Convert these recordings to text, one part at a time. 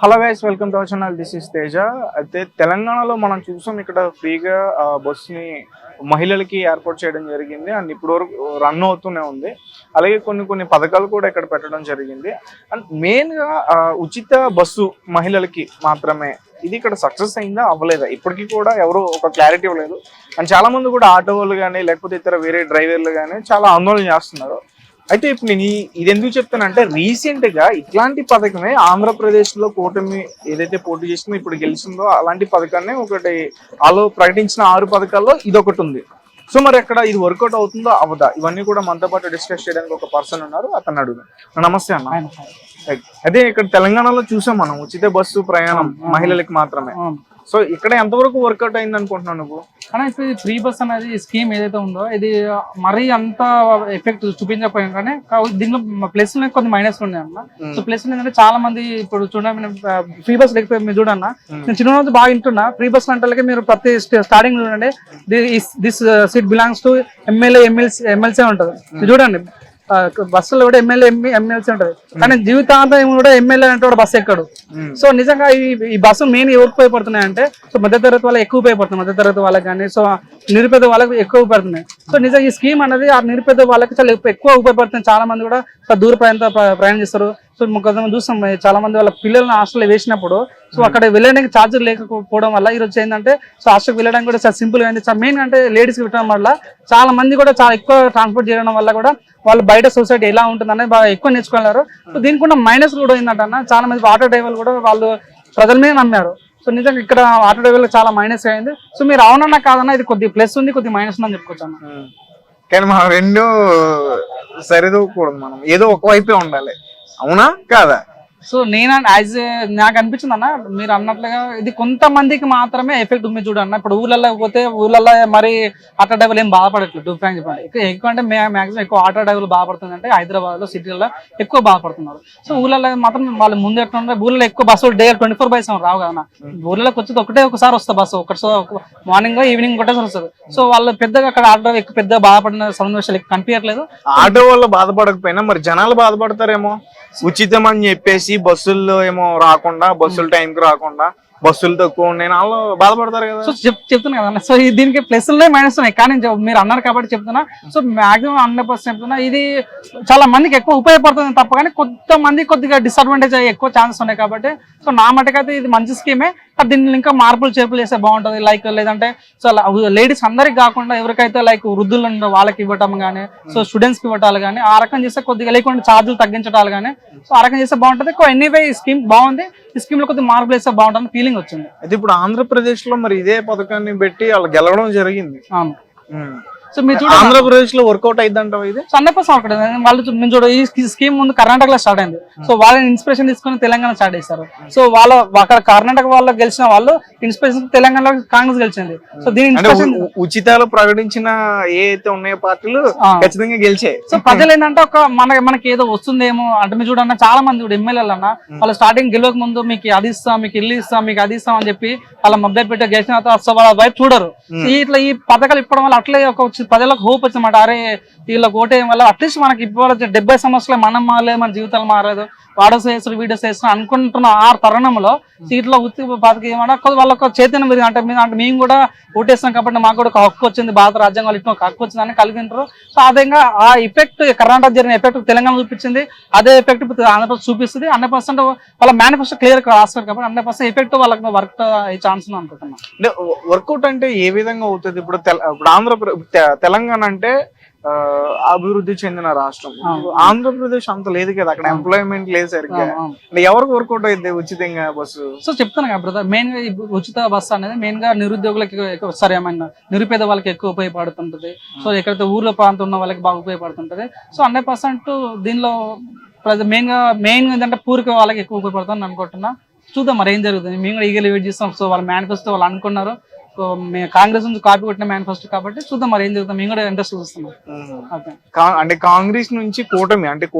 Hello guys, welcome to our channel. This is Teja. అయితే తెలంగాణలో మనం చూసాం, ఇక్కడ ఫ్రీగా బస్సుని మహిళలకి ఏర్పాటు చేయడం జరిగింది అండ్ ఇప్పుడు వరకు రన్ అవుతూనే ఉంది. అలాగే కొన్ని పథకాలు కూడా ఇక్కడ పెట్టడం జరిగింది. అండ్ మెయిన్గా ఉచిత బస్సు మహిళలకి మాత్రమే, ఇది ఇక్కడ సక్సెస్ అయిందా అవ్వలేదా ఇప్పటికీ కూడా ఎవరు ఒక క్లారిటీ ఇవ్వలేదు. అండ్ చాలా మంది కూడా ఆటో వాళ్ళు కానీ లేకపోతే ఇతర వేరే డ్రైవర్లు కానీ చాలా ఆందోళన చేస్తున్నారు. అయితే ఇప్పుడు నేను ఇది ఎందుకు చెప్తానంటే, రీసెంట్ గా ఇట్లాంటి పథకమే ఆంధ్రప్రదేశ్ లో కూటమి ఏదైతే పోటీ చేసిందో ఇప్పుడు గెలిచిందో అలాంటి పథకాన్ని ఒకటి వాళ్ళు ప్రకటించిన 6 పథకాల్లో ఇదొకటి ఉంది. సో మరి అక్కడ ఇది వర్కౌట్ అవుతుందో అవదా, ఇవన్నీ కూడా మనతో పాటు డిస్కస్ చేయడానికి ఒక పర్సన్ ఉన్నారు, అతను అడుగు. నమస్తే అన్న. అదే ఇక్కడ తెలంగాణలో చూసాం మనం ఉచిత బస్సు ప్రయాణం మహిళలకి మాత్రమే. సో ఇక్కడ ఎంతవరకు వర్కౌట్ అయింది అనుకుంటున్నావు నువ్వు? కానీ ఇప్పుడు ఫ్రీ బస్ అనేది స్కీమ్ ఏదైతే ఉందో ఇది మరీ అంత ఎఫెక్ట్ చూపించకపోయాం, కానీ దీనిలో ప్లస్ కొన్ని మైనస్ ఉన్నాయి అన్న. సో ప్లస్ ఏంటంటే చాలా మంది ఇప్పుడు చూడండి, ఫ్రీ బస్ లేకపోతే మీరు చూడన్నా, నేను చిన్న రోజు బాగా వింటున్నా, ఫ్రీ బస్ అంటే మీరు ప్రతి స్టార్టింగ్ చూడండి, this seat belongs to MLA MLC ఉంటుంది. చూడండి బస్సులో కూడా ఎమ్మెల్సీ ఉంటది, కానీ జీవితాంతం కూడా ఎమ్మెల్యే అంటే కూడా బస్సు ఎక్కడు. సో నిజంగా ఈ బస్సు మెయిన్ ఎవరికి ఉపయోగపడుతున్నాయి అంటే, సో మధ్యతరగతి వాళ్ళకి ఎక్కువ ఉపయోగపడుతుంది, మధ్యతరగతి వాళ్ళకి కానీ, సో నిరుపేద వాళ్ళకి ఎక్కువ ఉపయోగపడుతున్నాయి. సో నిజంగా ఈ స్కీమ్ అనేది ఆ నిరుపేద వాళ్ళకి చాలా ఎక్కువ ఉపయోగపడుతుంది. చాలా మంది కూడా దూర ప్రయాణం చేస్తారు. సో కొంతమంది చూస్తాం, చాలా మంది వాళ్ళ పిల్లల్ని హాస్టల్లో వేసినప్పుడు సో అక్కడ వెళ్ళడానికి ఛార్జర్ లేకపోవడం వల్ల ఈరోజు ఏంటంటే, సో హాస్టల్కి వెళ్ళడానికి కూడా చాలా సింపుల్ గా అయింది. మెయిన్ అంటే లేడీస్కి పెట్టడం వల్ల చాలా మంది కూడా చాలా ఎక్కువ ట్రాన్స్పోర్ట్ చేయడం వల్ల కూడా వాళ్ళు బయట సొసైటీ ఎలా ఉంటుందని బాగా ఎక్కువ నేర్చుకున్నారు. సో దీనికి కూడా మైనస్ కూడా ఏంటంటే, చాలా మంది ఆటో డ్రైవర్లు కూడా వాళ్ళు ప్రజల మీద నమ్మారు. సో నిజంగా ఇక్కడ ఆటో డ్రైవర్లు చాలా మైనస్ అయింది. సో మీరు అవునన్నా కాదన్నా ఇది కొద్ది ప్లస్ ఉంది, కొద్ది మైనస్ ఉందని చెప్పుకోవచ్చు అన్న. కానీ మనం రెండు సరిదూకూడదు, మనం ఏదో ఒకవైపే ఉండాలి, అవునా కాదా? సో నాకు అనిపించింది అన్న, మీరు అన్నట్లుగా ఇది కొంతమందికి మాత్రమే ఎఫెక్ట్ ఉంది చూడన్న. ఇప్పుడు ఊళ్ళల్లో పోతే ఊళ్ళల్లో మరి ఆటో డ్రైవర్లు ఏం బాధపడట్లేదు, ఫ్రాంక్ చెప్పండి. ఎక్కువ అంటే మాక్సిమం ఎక్కువ ఆటో డ్రైవర్లు బాధపడుతుంది అంటే హైదరాబాద్ లో సిటీలలో ఎక్కువ బాధపడుతున్నారు. సో ఊళ్ళల్లో మాత్రం వాళ్ళు ముందు ఎట్లా ఊళ్ళో ఎక్కువ బస్సులు డే 24/7 రావు కదా. ఊళ్ళలోకి వచ్చేది ఒకసారి వస్తుంది బస్సు, మార్నింగ్ ఈవినింగ్ ఒకటేసారి వస్తుంది. సో వాళ్ళు పెద్దగా అక్కడ ఆటో ఎక్కువ పెద్దగా బాధపడిన సన్నివేశాలు కనిపించట్లేదు. ఆటో వాళ్ళు బాధపడకపోయినా మరి జనాలు బాధపడతారేమో, ఉచితం అని చెప్పేసి బస్సుల్లో ఏమో రాకుండా, బస్సులు టైంకి రాకుండా, బస్సులు తక్కువ ఉన్నాయి, వాళ్ళు బాధపడతారు కదా. సో చెప్తున్నా కదా. సో దీనికి ప్లస్ ఉన్నాయి మైనస్ ఉన్నాయి, కానీ మీరు అన్నారు కాబట్టి చెప్తున్నా. సో మాక్సిమం 100% చెప్తున్నా, ఇది చాలా మందికి ఎక్కువ ఉపయోగపడుతుంది తప్ప, కానీ కొంతమంది కొద్దిగా డిసడ్వాంటేజ్ అయ్యే ఎక్కువ ఛాన్సెస్ ఉన్నాయి. కాబట్టి సో నా మటుకైతే ఇది మంచి స్కీమే. దీన్ని ఇంకా మార్పులు చేర్పులు చేస్తే బాగుంటుంది. లైక్ లేదంటే సో లేడీస్ అందరికి కాకుండా ఎవరికైతే లైక్ వృద్ధులు వాళ్ళకి ఇవ్వటం కానీ, సో స్టూడెంట్స్ కి ఇవ్వటాలు కానీ, ఆ రకం చేస్తే కొద్దిగా లేకుండా ఛార్జీలు తగ్గించడాలు కానీ, సో ఆ రకం చేస్తే బాగుంటుంది. ఎనీవే ఈ స్కీమ్ బాగుంది, ఈ స్కీమ్ లో కొద్దిగా మార్పులు వేస్తే బాగుంటుంది ఫీలింగ్ వచ్చింది. అయితే ఇప్పుడు ఆంధ్రప్రదేశ్ లో మరి ఇదే పథకాన్ని పెట్టి వాళ్ళు గెలవడం జరిగింది. అవును. సో మీరు చూడండి, ఆంధ్రప్రదేశ్ లో వర్కౌట్ అయిందంటావా ఇది? 100% వాళ్ళు మేము చూడ ఈ స్కీమ్ ముందు కర్ణాటకలో స్టార్ట్ అయింది. సో వాళ్ళని ఇన్స్పిరేషన్ తీసుకుని తెలంగాణ స్టార్ట్ చేశారు. సో అక్కడ కర్ణాటక వాళ్ళు గెలిచిన వాళ్ళు ఇన్స్పిరేషన్ తెలంగాణలో కాంగ్రెస్ గెలిచింది. సో దీని ఇన్స్పిరేషన్ ఉచితాలు ప్రకటించిన ఏ అయితే ఉన్నాయో పార్టీలు ఖచ్చితంగా గెలిచాయి. సో ప్రజలు ఏంటంటే మనకి ఏదో వస్తుందేమో అంటే, మీరు చూడన్న చాలా మంది కూడా ఎమ్మెల్యేలు అన్న వాళ్ళు స్టార్టింగ్ గెలవక ముందు మీకు అది ఇస్తాం, మీకు ఇల్లు ఇస్తాం, మీకు అది ఇస్తాం అని చెప్పి వాళ్ళ మద్దతు పెట్టి గెలిచిన తర్వాత వాళ్ళ వైపు చూడరు. ఇట్లా ఈ పథకాలు ఇప్పడం వల్ల అట్లే ఒక ప్రజలకు హోప్ వచ్చిందన్నమాట. అరే వీళ్ళకి ఓటేయడం వల్ల అట్లీస్ట్ మనకి ఇప్పుడు 70 సంవత్సరాలు మనం మారలేదు, మన జీవితాలు మారలేదు, వాడో చేస్తారు వీడియోస్ చేస్తారు అనుకుంటున్న ఆ తరుణంలో సీట్లో ఉత్తి పథకం ఏమన్నా వాళ్ళకు చైతన్యం పెరిగి అంటే మేము కూడా ఓటేస్తాం కాబట్టి మాకు కూడా ఒక హక్కు వచ్చింది, భారత రాజ్యాంగం ఇట్లా ఒక హక్కు వచ్చిందని కలిగింటారు. సో ఆ విధంగా ఆ ఎఫెక్ట్ కర్ణాటక జరిగిన ఎఫెక్ట్ తెలంగాణ చూపించింది, అదే ఎఫెక్ట్ ఆంధ్రప్రదేశ్ చూపిస్తుంది. 100% వాళ్ళ మేనిఫెస్టో క్లియర్ రాస్తారు కాబట్టి 100% ఎఫెక్ట్ వాళ్ళకి వర్క్ అయ్యే ఛాన్స్ అనుకుంటున్నాను. అంటే వర్కౌట్ అంటే ఏ విధంగా అవుతుంది? ఇప్పుడు తెలంగాణ అంటే అభివృద్ధి చెందిన రాష్ట్రం, ఆంధ్రప్రదేశ్ అంత లేదు కదా, అక్కడ ఎంప్లాయ్మెంట్ లేదు సరిగ్గా. ఎవరికి వర్కౌట్ అయితే ఉచితంగా బస్సు? సో చెప్తాను కదా బ్రదర్, మెయిన్ గా ఉచిత బస్సు అనేది మెయిన్ గా నిరుద్యోగులకి సరేమైనా నిరుపేద వాళ్ళకి ఎక్కువ ఉపయోగపడుతుంటది. సో ఎక్కడైతే ఊర్లో ప్రాంతం ఉన్న వాళ్ళకి బాగా ఉపయోగపడుతుంటది. సో 100% దీనిలో మెయిన్ గా ఏంటంటే పూర్వక వాళ్ళకి ఎక్కువ ఉపయోగపడుతుంది అనుకుంటున్నా. చూద్దాం మరి ఏం జరుగుతుంది. మేము కూడా ఈగలు వెయిట్ చేస్తాం. సో వాళ్ళ మేనిఫెస్టో వాళ్ళు అనుకున్నారు, కాంగ్రెస్ నుంచి కాపీ కొట్టిన మేనిఫెస్టో కాబట్టి చూద్దాం మరి ఏం జరుగుతుంది. మేము కూడా ఇంట్రెస్ట్ చూస్తున్నాం. అంటే కాంగ్రెస్ నుంచి కూటమి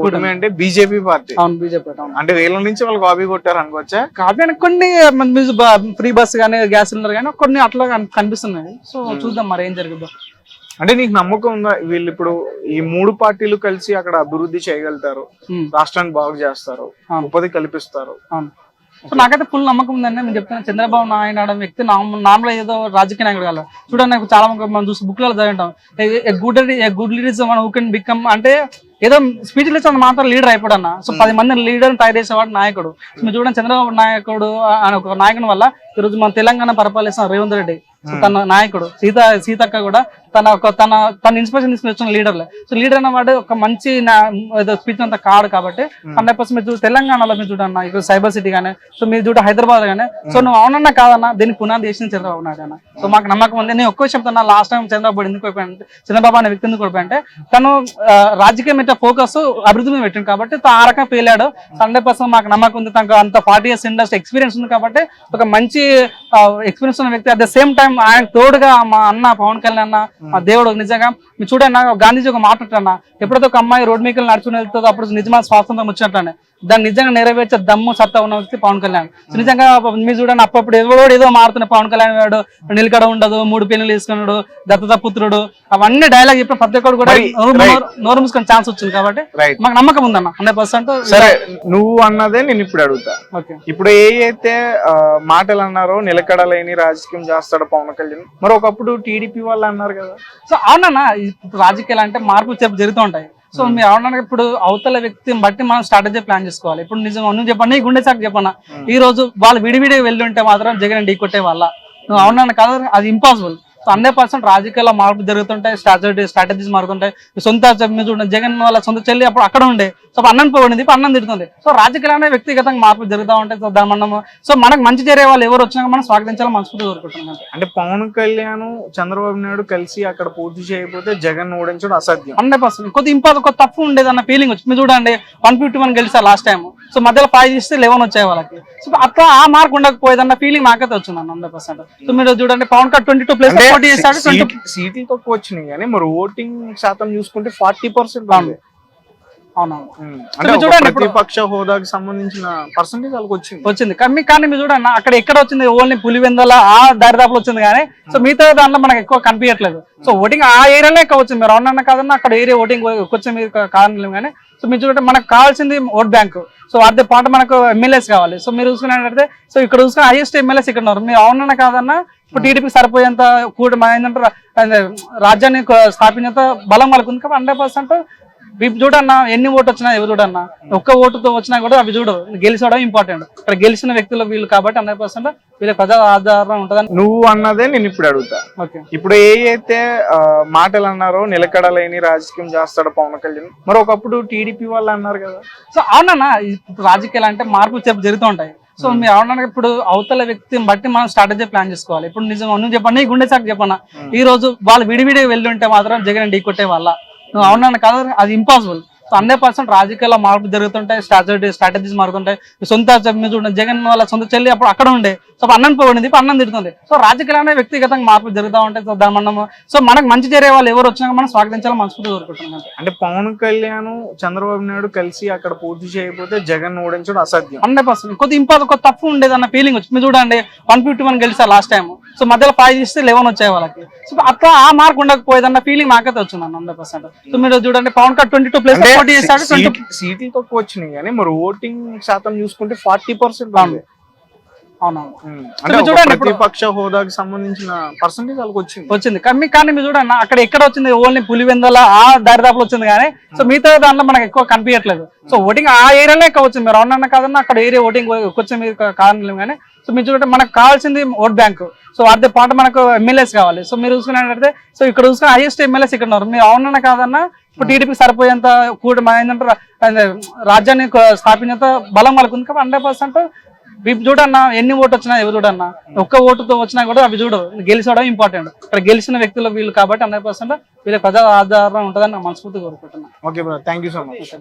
అంటే బీజేపీ పార్టీ. అవును, బీజేపీ. అంటే వీళ్ళ నుంచి వాళ్ళు కాపీ కొట్టారు అనుకోవచ్చా? కాపీ అని కొన్ని ఫ్రీ బస్ కానీ గ్యాస్ సిలిండర్ కానీ కొన్ని అట్లా కనిపిస్తున్నాయి. సో చూద్దాం మరి ఏం జరుగుతుందో. అంటే నీకు నమ్మకం ఉందా వీళ్ళు ఇప్పుడు ఈ 3 పార్టీలు కలిసి అక్కడ అభివృద్ధి చేయగలుగుతారు, రాష్ట్రాన్ని బాగు చేస్తారు, ఉపాధి కల్పిస్తారు? సో నాకైతే ఫుల్ నమ్మకం ఉందండి. నేను చెప్తాను, చంద్రబాబు నాయుడు అనే వ్యక్తి నార్మల్ ఏదో రాజకీయ నాయకుడు కాదు. చూడండి, నాకు చాలా మనం చూసి బుక్లలో చదివింటాం, గుడ్ లీడర్స్ మనం హూ కెన్ బికమ్ అంటే ఏదో స్పీచ్ ఇచ్చిన మాత్రం లీడర్ అయిపోడన్న. సో 10 మంది లీడర్ తయారు చేసేవాడు నాయకుడు. సో మీరు చూడండి, చంద్రబాబు నాయకుడు అనే ఒక నాయకుని వల్ల ఈరోజు మన తెలంగాణ పరిపాలిస్తున్న రేవంత్ రెడ్డి, సో తన నాయకుడు సీతక్క కూడా తన ఇన్స్పిరేషన్ తీసుకుని వచ్చిన లీడర్లే. సో లీడర్ అన్నవాడు ఒక మంచి స్పీచ్ అంతా కాడు కాబట్టి 100% మీరు చూడు తెలంగాణలో మీరు చూడన్న ఇక్కడ సైబర్ సిటీ గానీ, సో మీరు చూడ హైదరాబాద్ గానీ, సో నువ్వు అవునన్నా కాదన్నా దీనికి పునాది చేసిన చంద్రబాబు నాయుడు అన్న. సో మాకు నమ్మకం ఉంది. నేను ఒక్క చెప్తున్నా, లాస్ట్ టైం చంద్రబాబు ఎందుకు అయిపోయాయంటే, చంద్రబాబు అనే వ్యక్తి ఎందుకు అయిపోయాయంటే తను రాజకీయం మీద ఫోకస్ అభివృద్ధి మీద పెట్టింది కాబట్టి ఆ రకంగా ఫెయిల్ అయ్యాడు. 100% మాకు నమ్మకం ఉంది, తనకు అంత 40 years ఇండస్ట్రీ ఎక్స్పీరియన్స్ ఉంది కాబట్టి ఒక మంచి ఎక్స్పీరియన్స్ ఉన్న వ్యక్తి. అట్ ద సేమ్ టైం ఆయన తోడుగా మా అన్న పవన్ కళ్యాణ్ అన్న, మా దేవుడు నిజంగా మీరు చూడండి, గాంధీజీ ఒక మాట అంటున్నా, ఎప్పుడైతే ఒక అమ్మాయి రోడ్ మీద నడుచుకుని వెళ్తుందో అప్పుడు నిజమైన స్వాతంత్రం వచ్చినట్లనే దాన్ని నిజంగా నెరవేర్చే దమ్ము సత్తా ఉన్న వ్యక్తి పవన్ కళ్యాణ్. సో నిజంగా మీరు చూడండి, అప్పుడు ఏదో మారుతున్న పవన్ కళ్యాణ్ వాడు నిలకడ ఉండదు, 3 పెళ్లి తీసుకున్నాడు, దత్తత పుత్రుడు, అవన్నీ డైలాగ్ చెప్పిన ప్రతి ఒక్కరు కూడా నోరు మూసుకునే ఛాన్స్ వచ్చింది కాబట్టి మాకు నమ్మకం ఉందన్న 100%. సరే, నువ్వు అన్నదే నేను ఇప్పుడు అడుగుతా. ఇప్పుడు అయితే మాటలు అన్నారో నిలకడ లేని రాజకీయం చేస్తాడు పవన్ కళ్యాణ్, మరి ఒకప్పుడు టీడీపీ వాళ్ళు అన్నారు కదా. సో అవునన్నా, ఇప్పుడు రాజకీయాలు అంటే మార్పులు జరుగుతూ ఉంటాయి. సో మీరు అవునా, ఇప్పుడు అవతల వ్యక్తిని బట్టి మనం స్ట్రాటజీ ప్లాన్ చేసుకోవాలి. ఇప్పుడు నిజంగా నువ్వు చెప్పండి, నీ గుండె సాకు చెప్పన్నా, ఈ రోజు వాళ్ళు విడివిడి వెళ్ళి ఉంటే మాత్రం జగన్ ఢీ కొట్టే వాళ్ళ నువ్వు అవునా కాదు, అది ఇంపాసిబుల్. సో 100% రాజకీయాల్లో మార్పులు జరుగుతుంటాయి, స్ట్రాటజీస్ మారుతుంటాయి. సొంత చూడండి, జగన్ వాళ్ళ సొంత చెల్లి అప్పుడు అక్కడ ఉండే, సో అన్నం పోయింది, అన్నం తిడుతుంది. సో రాజకీయాలనే వ్యక్తిగతంగా మార్పులు జరుగుతూ ఉంటాయి. సో దాని మనం సో మనకు మంచి చేరే వాళ్ళు ఎవరు వచ్చినా మనం స్వాగతించాలని మనస్ఫూర్తిగా కోరుకుంటున్నాం. అంటే పవన్ కళ్యాణ్ చంద్రబాబు నాయుడు కలిసి అక్కడ పూర్తి చేయకపోతే జగన్ ఓడించడం అసాధ్యం. 100% కొద్ది తప్పు ఉండేది అన్న ఫీలింగ్ వచ్చి మీరు చూడండి, 151 గెలిచారు లాస్ట్ టైం. సో మధ్యలో 5 ఇస్తే 11 వచ్చాయి వాళ్ళకి. సో అట్లా ఆ మార్క్ ఉండకపోయేదన్న ఫీలింగ్ నాకైతే వచ్చింది అన్న 100%. సో మీరు చూడండి, పవన్ కళ్యాణ్ 22+ పోటీ చేశాడు, సీట్లు తక్కువ వచ్చినాయి కానీ మరి ఓటింగ్ శాతం చూసుకుంటే 40%. అంటే ప్రతిపక్ష హోదాకి సంబంధించిన పర్సెంటేజ్ వాళ్ళకి వచ్చింది. కానీ మీరు చూడండి, అక్కడ ఎక్కడ వచ్చింది, ఓన్లీ పులివెందల ఆ దరిదాపులు వచ్చింది కానీ సో మిగతా దాంట్లో మనకు ఎక్కువ కనిపించట్లేదు. సో ఓటింగ్ ఆ ఏరియాలో ఎక్కువ వచ్చింది. మీరు అవునన్నా కాదన్నా అక్కడ ఏరియా ఓటింగ్ వచ్చే మీరు కారణం కానీ. సో మీరు చూడండి, మనకు కావాల్సింది ఓట్ బ్యాంక్. సో అదే పాట మనకు ఎమ్మెల్యేస్ కావాలి. సో మీరు చూసుకున్నట్లయితే సో ఇక్కడ చూసుకున్న హైయెస్ట్ ఎమ్మెల్యేస్ ఇక్కడ ఉన్నారు. మీరు అవునన్నా కాదన్నా ఇప్పుడు టీడీపీకి సరిపోయేంత ఏంటంటే రాజ్యాన్ని స్థాపించేంత బలం వాళ్ళకు ఉంది కాబట్టి 100% చూడన్నా ఎన్ని ఓటు వచ్చినా ఎవరు చూడన్నా ఒక్క ఓటుతో వచ్చినా కూడా అవి చూడు గెలిచడం ఇంపార్టెంట్. ఇక్కడ గెలిచిన వ్యక్తులు వీళ్ళు కాబట్టి 100% వీళ్ళ ప్రజా ఆధారం ఉంటుందని నువ్వు అన్నదే నేను ఇప్పుడు అడుగుతా. ఇప్పుడు అయితే మాటలు అన్నారో నిలకడ లేని రాజకీయం చేస్తాడు పవన్ కళ్యాణ్, మరి ఒకప్పుడు టీడీపీ వాళ్ళు అన్నారు కదా. సో అవునన్నా, ఇప్పుడు రాజకీయాలు అంటే మార్పులు జరుగుతూ ఉంటాయి. సో మీరు అవునా, ఇప్పుడు అవతల వ్యక్తిని బట్టి మనం స్ట్రాటజీ ప్లాన్ చేసుకోవాలి. ఇప్పుడు నిజంగా నువ్వు చెప్పండి, నీ గుండె సాకు చెప్పన్నా, ఈ రోజు వాళ్ళు విడివిడి వెళ్ళి ఉంటే మాత్రం జగన్ ఢీ కొట్టే వాళ్ళ నువ్వు అవునా కాదు, అది ఇంపాసిబుల్. సో 100% రాజకీయాల్లో మార్పులు జరుగుతుంటాయి, స్ట్రాటజీస్ మారుతుంటాయి. సొంత చూడండి, జగన్ వాళ్ళ సొంత చెల్లి అప్పుడు అక్కడ ఉండే, సో అన్నం పోయింది, అన్నం తిడుతుంది. సో రాజకీయాలనే వ్యక్తిగతంగా మార్పులు జరుగుతూ ఉంటాయి. సో దాని మనం సో మనకు మంచి చేరే వాళ్ళు ఎవరు వచ్చినా మనం స్వాగతించాలని మనస్ఫూర్తిగా కోరుకుంటున్నాం. అంటే పవన్ కళ్యాణ్ చంద్రబాబు నాయుడు కలిసి అక్కడ పూర్తి చేయకపోతే జగన్ ఓడించడం అసాధ్యం. 100% కొద్ది తప్పు ఉండేది అన్న ఫీలింగ్ వచ్చి మీరు చూడండి, 151 గెలిచారు లాస్ట్ టైం. సో మధ్యలో 5 ఇస్తే 11 వచ్చాయి వాళ్ళకి. సో అట్లా ఆ మార్క్ ఉండకపోయేదన్న ఫీలింగ్ నాకైతే వచ్చింది అన్న 100%. సో మీరు చూడండి, పవన్ కళ్యాణ్ 22+ పోటీ చేశాడు, సీట్లు తక్కువ వచ్చినాయి కానీ మరి ఓటింగ్ శాతం చూసుకుంటే 40%. చూడండి, ప్రతిపక్ష హోదాకి సంబంధించిన పర్సెంటేజ్ వాళ్ళకి వచ్చింది. కానీ మీరు చూడండి, అక్కడ ఎక్కడ వచ్చింది, ఓన్లీ పులివెందల ఆ దరిదాపులు వచ్చింది కానీ సో మిగతా దాంట్లో మనకు ఎక్కువ కనిపించట్లేదు. సో ఓటింగ్ ఆ ఏరియాలో ఎక్కువ వచ్చింది. మీరు అవునన్నా కాదన్నా అక్కడ ఏరియా ఓటింగ్ వచ్చే మీరు కారణం కానీ. సో మీరు చూడండి, మనకు కావాల్సింది ఓట్ బ్యాంక్. సో అదే పాట మనకు ఎమ్మెల్యేస్ కావాలి. సో మీరు చూసుకున్నట్లయితే సో ఇక్కడ చూసుకున్న హైయెస్ట్ ఎమ్మెల్యేస్ ఇక్కడ ఉన్నారు. మీరు అవునన్నా కాదన్నా ఇప్పుడు టీడీపీకి సరిపోయేంత ఏంటంటే రాజ్యాన్ని స్థాపించేంత బలం వాళ్ళకు ఉంది కాబట్టి 100% చూడన్నా ఎన్ని ఓటు వచ్చినా ఎవరు చూడన్నా ఒక్క ఓటుతో వచ్చినా కూడా అవి చూడు గెలిచడం ఇంపార్టెంట్. ఇక్కడ గెలిచిన వ్యక్తులు వీళ్ళు కాబట్టి 100% వీళ్ళ ప్రజా ఆధారం ఉంటుందని మనస్ఫూర్తిగా కోరుకుంటున్నాను. Okay bro, thank you so much.